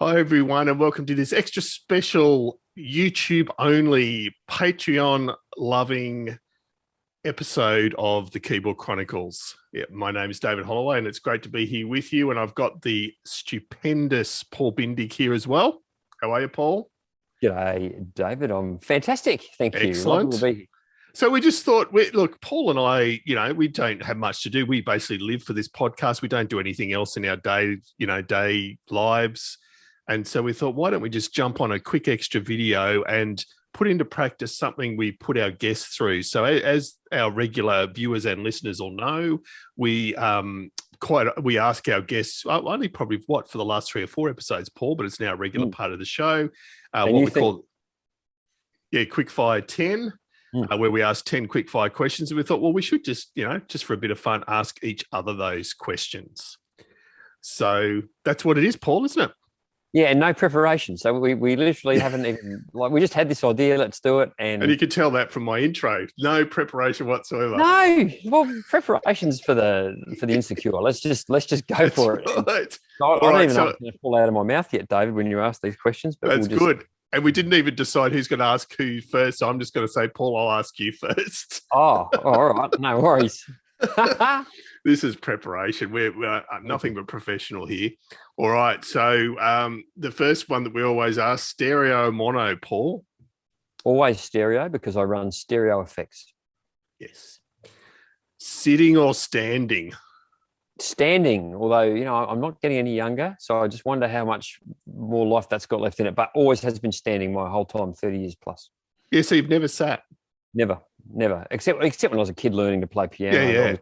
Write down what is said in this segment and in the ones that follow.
Hi, everyone, and welcome to this extra special YouTube-only, Patreon-loving episode of the Keyboard Chronicles. Yeah, my name is David Holloway, and it's great to be here with you. And I've got the stupendous Paul Bindig here as well. How are you, Paul? G'day, David. I'm fantastic. Thank you. Excellent. Lovely to be here. So we just thought, look, Paul and I, we don't have much to do. We basically live for this podcast. We don't do anything else in our day lives. And so we thought, why don't we just jump on a quick extra video and put into practice something we put our guests through. So as our regular viewers and listeners all know, we ask our guests, only probably for the last 3 or 4 episodes, Paul, but it's now a regular part of the show. Call Quickfire 10. Where we ask 10 quickfire questions. And we thought, well, we should just for a bit of fun, ask each other those questions. So that's what it is, Paul, isn't it? Yeah, and no preparation. So we literally haven't even, we just had this idea, let's do it. And you can tell that from my intro. No preparation whatsoever. No, well, preparation's for the insecure. Let's just go for it. Right. I don't even know if it's going to fall out of my mouth yet, David, when you ask these questions. But that's good. And we didn't even decide who's going to ask who first. So I'm just going to say, Paul, I'll ask you first. Oh, all right. No worries. This is preparation. We're nothing but professional here. All right. So the first one that we always ask, stereo, mono, Paul? Always stereo, because I run stereo effects. Yes. Sitting or standing? Standing, although, I'm not getting any younger, so I just wonder how much more life that's got left in it, but always has been standing my whole time, 30 years plus. Yeah, so you've never sat? Never, except when I was a kid learning to play piano. Yeah.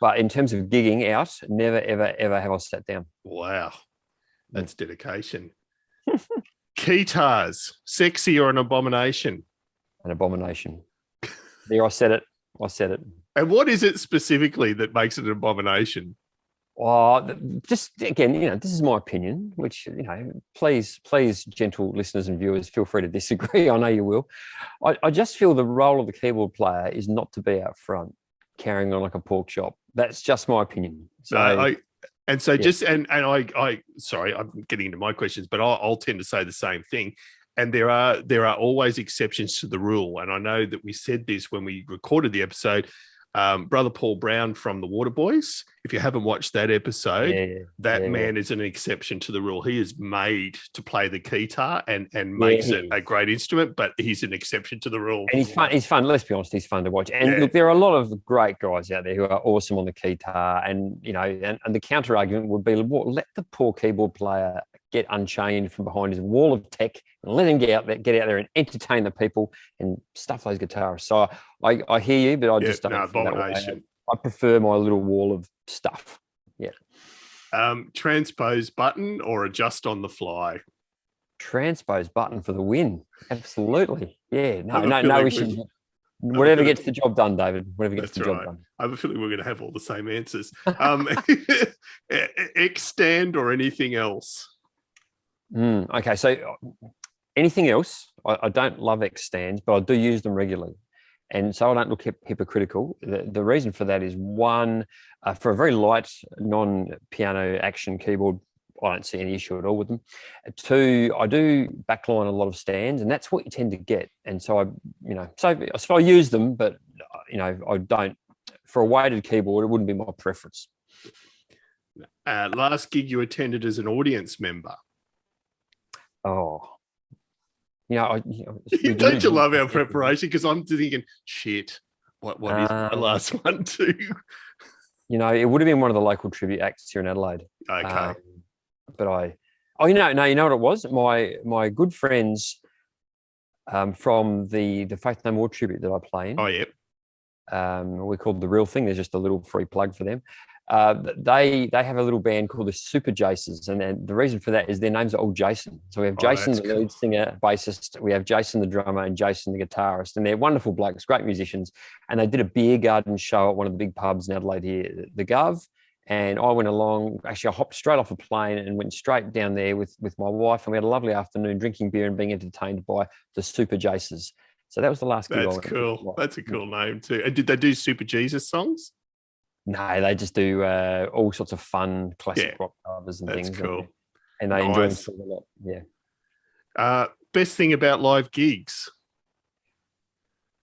But in terms of gigging out, never, ever, ever have I sat down. Wow, that's dedication. Keytars, sexy or an abomination? An abomination. There, I said it. And what is it specifically that makes it an abomination? Just again, this is my opinion, which, please, gentle listeners and viewers, feel free to disagree. I know you will. I just feel the role of the keyboard player is not to be out front carrying on like a pork chop. That's just my opinion. So, sorry, I'm getting into my questions, but I'll tend to say the same thing. And there are always exceptions to the rule. And I know that we said this when we recorded the episode. Brother Paul Brown from the Waterboys. If you haven't watched that episode, that man is an exception to the rule. He is made to play the keytar and makes it a great instrument, but he's an exception to the rule. And he's fun. Let's be honest, he's fun to watch. And look, there are a lot of great guys out there who are awesome on the keytar. And and the counter argument would be, let the poor keyboard player get unchained from behind his wall of tech and let him get out there and entertain the people and stuff those guitarists. So I hear you, but I just don't. Abomination. I prefer my little wall of stuff. Yeah. Transpose button or adjust on the fly? Transpose button for the win. Absolutely. Yeah. No issues. Whatever gets the job done, David. Whatever gets the job done. I have a feeling we're going to have all the same answers. Extend or anything else? Okay, so anything else, I don't love X-stands, but I do use them regularly. And so I don't look hypocritical. The reason for that is, one, for a very light, non-piano action keyboard, I don't see any issue at all with them. 2, I do backline a lot of stands, and that's what you tend to get. And so I use them, but I don't. For a weighted keyboard, it wouldn't be my preference. Last gig you attended as an audience member? Oh, don't you love our preparation? Because I'm thinking, shit, what is my last one too? It would have been one of the local tribute acts here in Adelaide. Okay. You know what it was? My good friends from the Faith No More tribute that I play in. Oh, yep. We're called The Real Thing. There's just a little free plug for them. They have a little band called the Super Jaces, and the reason for that is their names are all Jason. So we have Jason, the lead singer, bassist. We have Jason, the drummer, and Jason, the guitarist. And they're wonderful blokes, great musicians. And they did a beer garden show at one of the big pubs in Adelaide here, the Gov. And I went along. Actually, I hopped straight off a plane and went straight down there with my wife. And we had a lovely afternoon drinking beer and being entertained by the Super Jaces. So that was the last gig. That's cool. That's a cool name too. And did they do Super Jesus songs? No, they just do all sorts of fun classic rock covers and things. That's cool. and they enjoy Nice. themselves a lot. Yeah. Best thing about live gigs?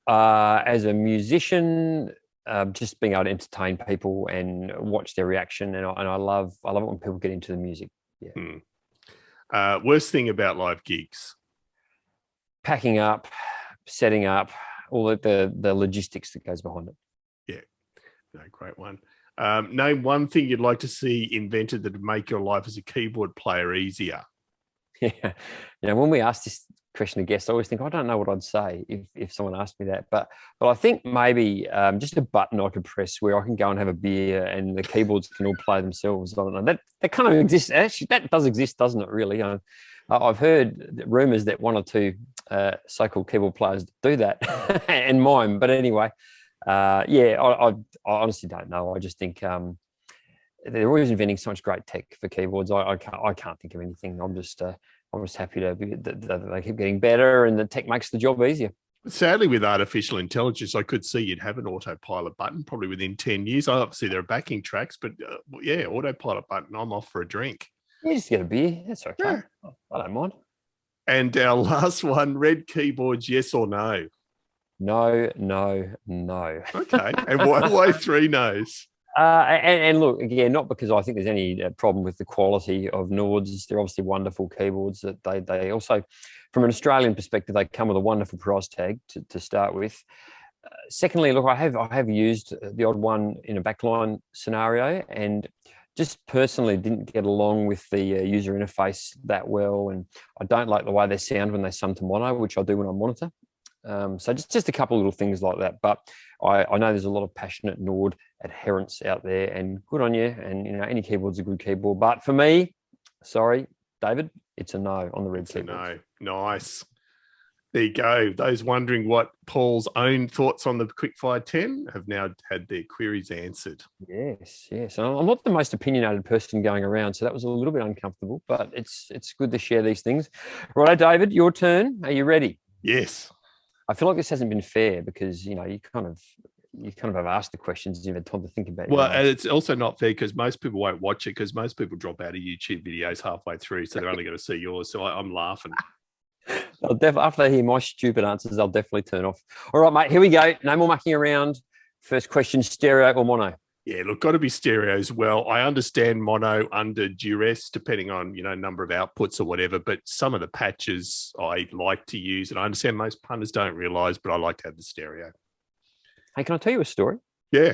As a musician, just being able to entertain people and watch their reaction, and I love it when people get into the music. Yeah. Worst thing about live gigs? Packing up, setting up, all the logistics that goes behind it. Yeah, no, great one. Name one thing you'd like to see invented that would make your life as a keyboard player easier. Yeah, when we ask this question to guests, I always think I don't know what I'd say if someone asked me that, but I think maybe just a button I could press where I can go and have a beer and the keyboards can all play themselves. I don't know, that kind of exists. Actually, that does exist, doesn't it? Really, I've heard rumors that one or two so-called keyboard players do that and mime. But anyway, I honestly don't know. I just think they're always inventing so much great tech for keyboards. I can't think of anything. I'm just happy that they keep getting better and the tech makes the job easier. Sadly, with artificial intelligence, I could see you'd have an autopilot button probably within 10 years. Obviously, there are backing tracks, but autopilot button, I'm off for a drink. You just get a beer. That's okay. Yeah. I don't mind. And our last one, red keyboards, yes or no? No. Okay. And why three no's? And look, again, not because I think there's any problem with the quality of Nords. They're obviously wonderful keyboards. That they also, from an Australian perspective, they come with a wonderful price tag to start with. Secondly, look, I have used the odd one in a backline scenario, and just personally didn't get along with the user interface that well, and I don't like the way they sound when they sum to mono, which I do when I monitor. So just a couple of little things like that. But I know there's a lot of passionate Nord adherents out there, and good on you. And any keyboard's a good keyboard. But for me, sorry, David, it's a no on the red keyboard. No, nice. There you go. Those wondering what Paul's own thoughts on the Quickfire 10 have now had their queries answered. Yes. And I'm not the most opinionated person going around, so that was a little bit uncomfortable, but it's good to share these things. Righto, David, your turn. Are you ready? Yes. I feel like this hasn't been fair because, you kind of have asked the questions and you've had time to think about it. Well, and it's also not fair because most people won't watch it because most people drop out of YouTube videos halfway through, so they're only going to see yours. So I'm laughing. After they hear my stupid answers, they'll definitely turn off. All right, mate, here we go. No more mucking around. First question, stereo or mono? Yeah, look, got to be stereo as well. I understand mono under duress, depending on, number of outputs or whatever, but some of the patches I like to use, and I understand most punters don't realise, but I like to have the stereo. Hey, can I tell you a story? Yeah.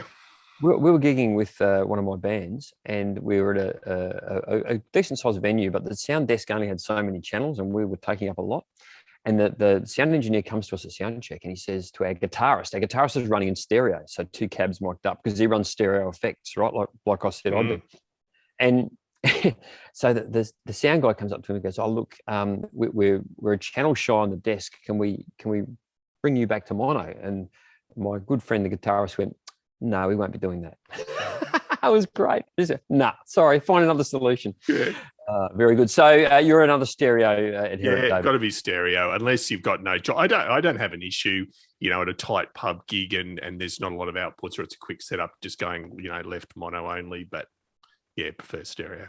We were gigging with one of my bands, and we were at a decent-sized venue, but the sound desk only had so many channels, and we were taking up a lot. And the sound engineer comes to us at sound check, and he says to our guitarist is running in stereo, so two cabs mic'd up because he runs stereo effects, right? Like I said, I do. And so the sound guy comes up to him and goes, "Oh, look, we're a channel shy on the desk. Can we bring you back to mono?" And my good friend, the guitarist, went, "No, we won't be doing that." That was great. Nah, sorry, find another solution. Good. Very good. So you're another stereo adherent, Got to be stereo, unless you've got no. I don't have an issue, at a tight pub gig and there's not a lot of outputs or it's a quick setup, just going, left mono only. But yeah, prefer stereo.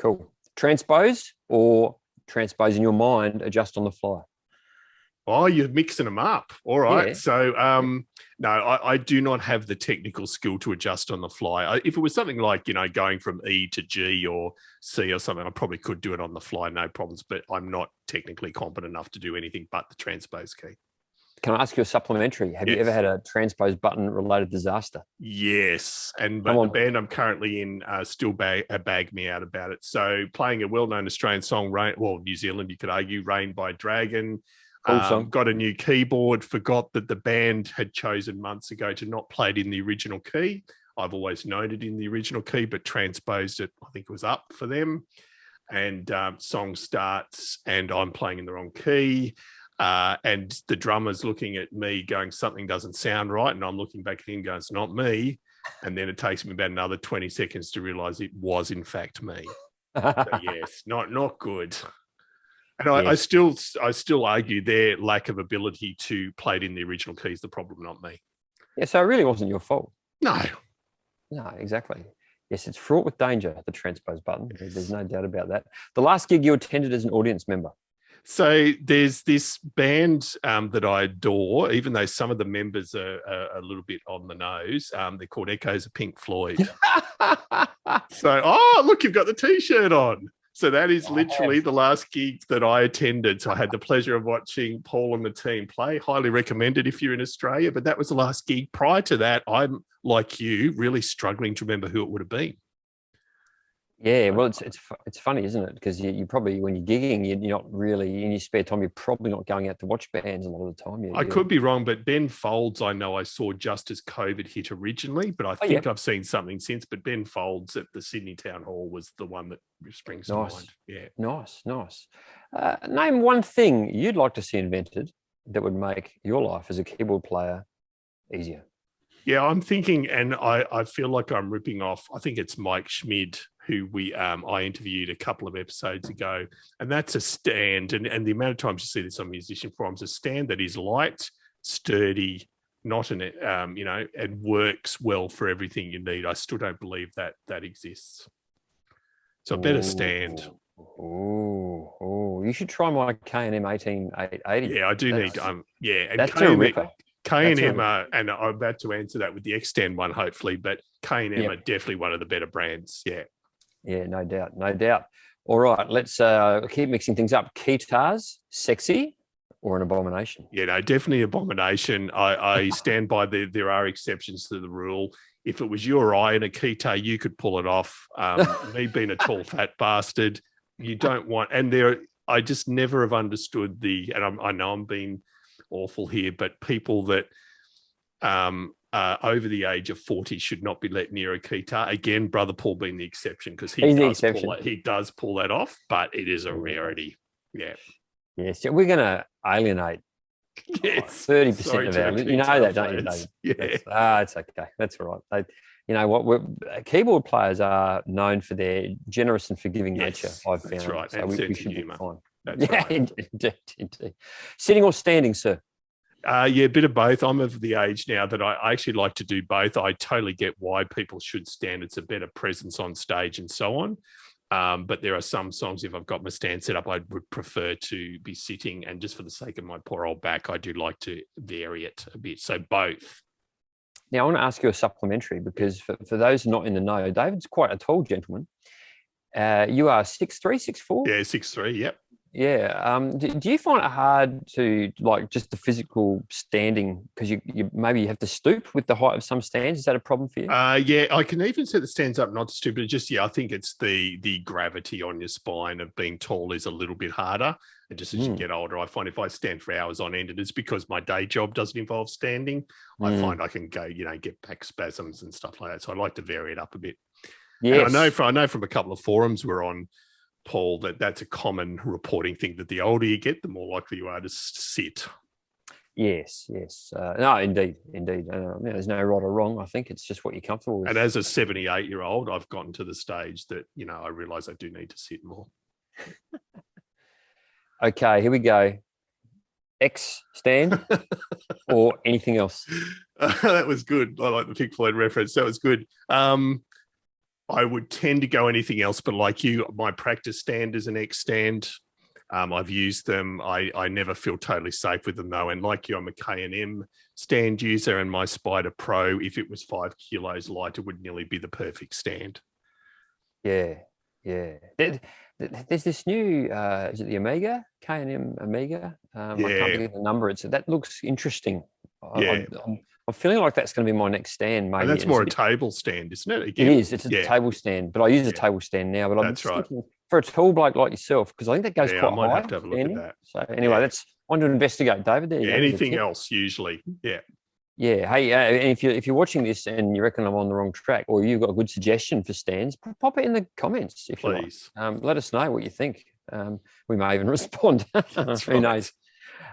Cool. Transpose or transpose in your mind, adjust on the fly? Oh, you're mixing them up. All right. Yeah. So, no, I do not have the technical skill to adjust on the fly. If it was something like, going from E to G or C or something, I probably could do it on the fly, no problems, but I'm not technically competent enough to do anything but the transpose key. Can I ask you a supplementary? Have you ever had a transpose button related disaster? Yes. But the band I'm currently in still bag me out about it. So playing a well-known Australian song, New Zealand, you could argue, Rain by Dragon. Cool song. Got a new keyboard, forgot that the band had chosen months ago to not play it in the original key. I've always known it in the original key, but transposed it, I think it was up for them. And song starts and I'm playing in the wrong key. And the drummer's looking at me going, something doesn't sound right. And I'm looking back at him going, it's not me. And then it takes me about another 20 seconds to realize it was in fact me. So yes, not good. And I still argue their lack of ability to play it in the original key is the problem, not me. Yeah, so it really wasn't your fault. No, exactly. Yes, it's fraught with danger, the transpose button. There's no doubt about that. The last gig you attended as an audience member. So there's this band that I adore, even though some of the members are a little bit on the nose. They're called Echoes of Pink Floyd. So, look, you've got the T-shirt on. So that is literally the last gig that I attended. So I had the pleasure of watching Paul and the team play. Highly recommended if you're in Australia. But that was the last gig. Prior to that, I'm, like you, really struggling to remember who it would have been. Yeah, well, it's funny, isn't it? Because you probably, when you're gigging, you're not really, in your spare time, you're probably not going out to watch bands a lot of the time. I could be wrong, but Ben Folds, I know I saw just as COVID hit originally, but I think I've seen something since. But Ben Folds at the Sydney Town Hall was the one that springs to mind. Yeah. Nice. Name one thing you'd like to see invented that would make your life as a keyboard player easier. Yeah, I'm thinking, and I feel like I'm ripping off, I think it's Mike Schmid, who I interviewed a couple of episodes ago, and that's a stand, and the amount of times you see this on musician forums, a stand that is light, sturdy, not an and works well for everything you need. I still don't believe that exists. So a better stand. Oh, you should try my K&M 18880. Yeah, I do need and that's a ripper. K&M and I'm about to answer that with the Extend one, hopefully, but K&M are definitely one of the better brands. Yeah, no doubt. All right, let's keep mixing things up. Keytars, sexy or an abomination? Yeah, no, definitely abomination. I stand by there are exceptions to the rule. If it was you or I in a keytar, you could pull it off. Me being a tall, fat bastard, you don't want, I just never have understood I know I'm being awful here, but people that over the age of 40 should not be let near a keytar. Again, Brother Paul being the exception, because he does pull that off, but it is a rarity. Yeah. Yes, we're going to alienate 30% of our, you know that, don't you, David? Yeah. It's okay. That's all right. You know what? Keyboard players are known for their generous and forgiving nature, I've found. That's right. So and we should be fine. That's right. Indeed. Sitting or standing, sir? A bit of both. I'm of the age now that I actually like to do both. I totally get why people should stand. It's a better presence on stage and so on. But there are some songs, if I've got my stand set up, I would prefer to be sitting. And just for the sake of my poor old back, I do like to vary it a bit. So both. Now, I want to ask you a supplementary, because for those not in the know, David's quite a tall gentleman. You are 6'3", 6'4"? Yeah, 6'3", yep. Yeah. Do you find it hard to, like, just the physical standing, because you maybe you have to stoop with the height of some stands? Is that a problem for you? Yeah, I can even set the stands up not to stoop, but I think it's the gravity on your spine of being tall is a little bit harder. And just as you get older, I find if I stand for hours on end, and it's because my day job doesn't involve standing, I find I can go, get back spasms and stuff like that. So I like to vary it up a bit. Yes. And I know from a couple of forums we're on, Paul, that's a common reporting thing, that the older you get, the more likely you are to sit. Yes. No, indeed. There's no right or wrong. I think it's just what you're comfortable with. And as a 78-year-old, I've gotten to the stage that, I realise I do need to sit more. Okay, here we go. X stand or anything else? That was good. I like the Pink Floyd reference. That was good. I would tend to go anything else, but like you, my practice stand is an X stand. I've used them. I never feel totally safe with them though. And like you, I'm a K&M stand user, and my Spider Pro, if it was 5 kilos lighter, would nearly be the perfect stand. Yeah. There's this new, is it the Omega? K&M Omega? I can't think of the number. That looks interesting. Yeah. I'm feeling like that's going to be my next stand, maybe. And that's more a table stand, isn't it? Again? It is. It's a table stand, but I use a table stand now. But I'm just thinking, for a tall bloke like yourself, because I think that goes quite high. I might have to have a look at that. So anyway, that's one to investigate, David. There you go. Anything else, usually. Yeah. Yeah. Hey, and if you're watching this and you reckon I'm on the wrong track, or you've got a good suggestion for stands, pop it in the comments if you like. Let us know what you think. We may even respond. Who knows?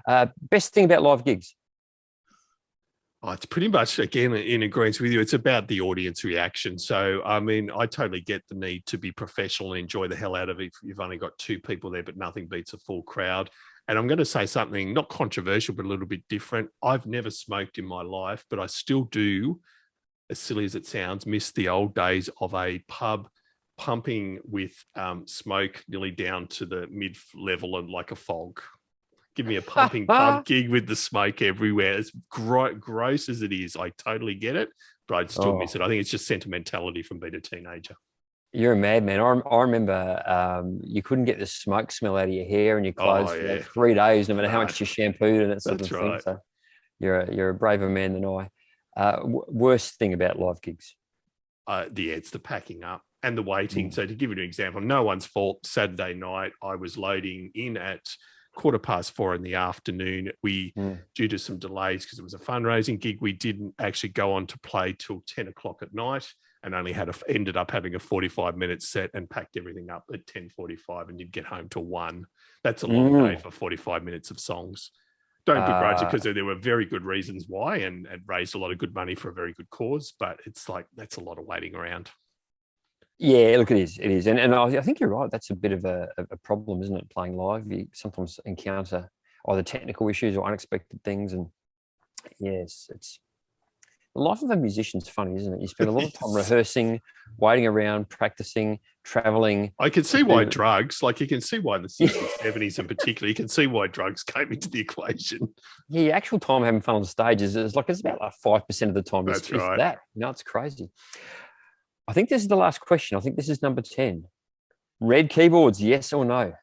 Best thing about live gigs? Oh, it's pretty much, again, in agreement with you. It's about the audience reaction. So, I mean, I totally get the need to be professional and enjoy the hell out of it if you've only got 2 people there, but nothing beats a full crowd. And I'm going to say something not controversial, but a little bit different. I've never smoked in my life, but I still do as silly as it sounds, miss the old days of a pub pumping with smoke nearly down to the mid-level and like a fog. Give me a pumping pub gig with the smoke everywhere. As gross as it is, I totally get it, but I'd still miss it. I think it's just sentimentality from being a teenager. You're a madman. I remember you couldn't get the smoke smell out of your hair and your clothes for like 3 days, no matter how much you shampooed and that sort of thing. So you're a braver man than I. Worst thing about live gigs? It's the packing up and the waiting. So to give you an example, no one's fault. Saturday night, I was loading in at 4:15 in the afternoon. Due to some delays because it was a fundraising gig, we didn't actually go on to play till 10 o'clock at night, and only ended up having a 45-minute set and packed everything up at 10:45 and didn't get home till 1. That's a long day for 45 minutes of songs. Don't begrudge it because there were very good reasons why, and raised a lot of good money for a very good cause, but it's like that's a lot of waiting around. Yeah, look, it is. And I think you're right. That's a bit of a problem, isn't it? Playing live, you sometimes encounter either technical issues or unexpected things. And yes, it's the life of a musician's funny, isn't it? You spend a lot of time rehearsing, waiting around, practicing, traveling. I can see why drugs, like you can see why the 60s, 70s in particular, you can see why drugs came into the equation. Yeah, your actual time having fun on stage is about like 5% of the time. That's right. That. No, it's crazy. I think this is the last question. I think this is number 10. Red keyboards, yes or no?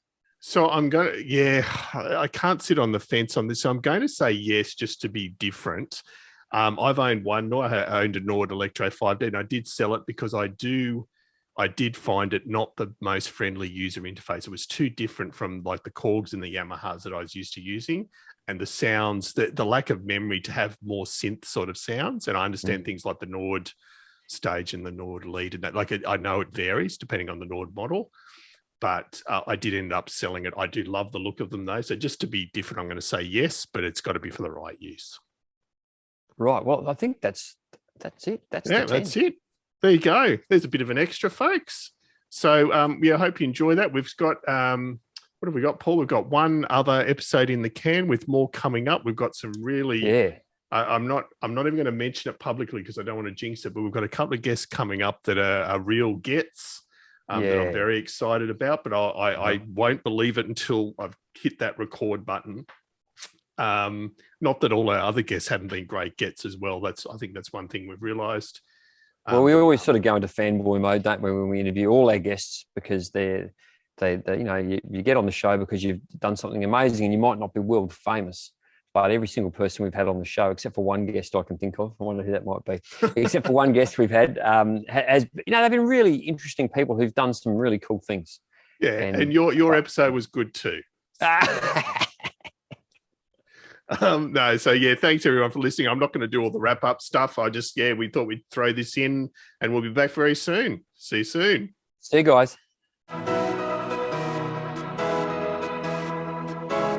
So I can't sit on the fence on this. So I'm going to say yes, just to be different. I've owned one. I owned a Nord Electro 5D, and I did sell it because I did find it not the most friendly user interface. It was too different from like the Korgs and the Yamahas that I was used to using, and the sounds, the lack of memory to have more synth sort of sounds. And I understand things like the Nord stage and the Nord lead, and that, like I know it varies depending on the Nord model, but I did end up selling it. I do love the look of them though, so just to be different, I'm going to say yes, but it's got to be for the right use. Right. Well, I think that's it. That's it. There you go. There's a bit of an extra, folks. So I hope you enjoy that. We've got what have we got, Paul? We've got one other episode in the can with more coming up. We've got some really I'm not even going to mention it publicly because I don't want to jinx it, but we've got a couple of guests coming up that are real gets that I'm very excited about, but I won't believe it until I've hit that record button. Not that all our other guests haven't been great gets as well. I think that's one thing we've realized. Well, we always sort of go into fanboy mode, don't we, when we interview all our guests, because they you get on the show because you've done something amazing and you might not be world famous. But every single person we've had on the show, except for one guest I can think of, I wonder who that might be, except for one guest we've had, has they've been really interesting people who've done some really cool things. Yeah, and your episode was good too. No, so thanks everyone for listening. I'm not going to do all the wrap-up stuff. We thought we'd throw this in, and we'll be back very soon. See you soon. See you guys.